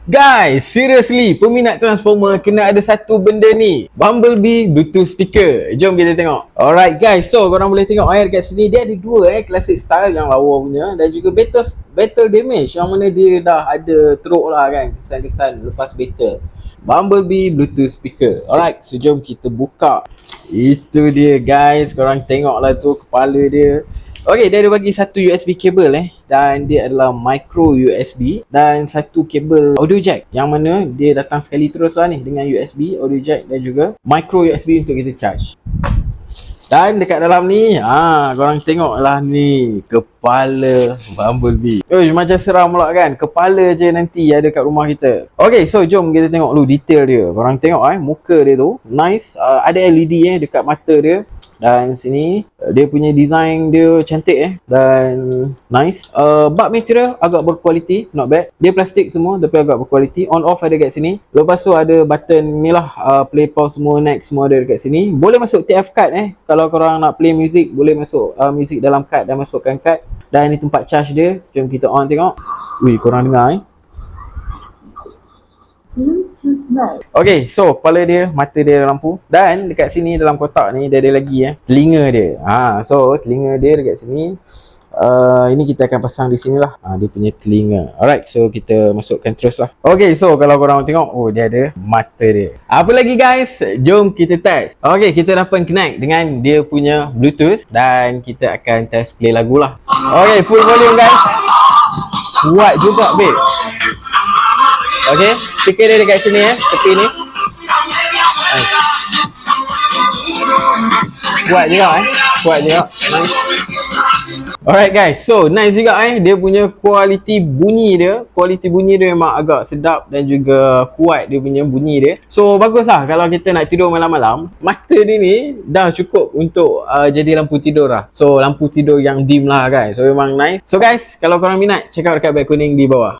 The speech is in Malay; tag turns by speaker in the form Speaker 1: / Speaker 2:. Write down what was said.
Speaker 1: Guys, seriously, peminat Transformer kena ada satu benda ni, Bumblebee Bluetooth speaker. Jom kita tengok. Alright guys, so korang boleh tengok dekat sini dia ada dua classic style yang lawa punya, dan juga battle damage yang mana dia dah ada teruk lah kan, kesan-kesan lepas battle. Bumblebee Bluetooth speaker. Alright, so jom kita buka. Itu dia guys, korang tengoklah tu kepala dia. Okey, dia ada bagi satu USB kabel dan dia adalah micro USB dan satu kabel audio jack yang mana dia datang sekali terus lah ni dengan USB, audio jack dan juga micro USB untuk kita charge. Dan dekat dalam ni, korang tengoklah ni kepala Bumblebee. Macam seram pula kan, kepala je nanti ada kat rumah kita. Okey, so jom kita tengok dulu detail dia. Korang tengok muka dia tu, nice, ada LED dekat mata dia. Dan sini dia punya design dia cantik dan nice. Bug material agak berkualiti, not bad. Dia plastik semua tapi agak berkualiti. On off ada kat sini. Lepas tu ada button ni lah, play, pause semua, next semua ada dekat sini. Boleh masuk TF card kalau korang nak play music, boleh masuk music dalam card dan masukkan card. Dan ni tempat charge dia. Jom kita on tengok. Wih, korang dengar Okay, so kepala dia, mata dia ada lampu. Dan dekat sini dalam kotak ni dia ada lagi telinga dia. So telinga dia dekat sini. Ini kita akan pasang di sini lah, dia punya telinga. Alright, so kita masukkan terus lah. Okay, so kalau korang tengok, dia ada mata dia. Apa lagi guys, jom kita test. Okay, kita dapat connect dengan dia punya Bluetooth dan kita akan test play lagu lah. Okay, full volume guys. Kuat juga babe. Okay, speaker dia dekat sini tepi ni. Kuat juga kuat juga. Nice. Alright guys, so nice juga dia punya kualiti bunyi dia. Kualiti bunyi dia memang agak sedap dan juga kuat dia punya bunyi dia. So bagus lah kalau kita nak tidur malam-malam. Mata dia ni dah cukup untuk jadi lampu tidur lah. So lampu tidur yang dim lah guys. So memang nice. So guys, kalau korang minat, check out dekat beg kuning di bawah.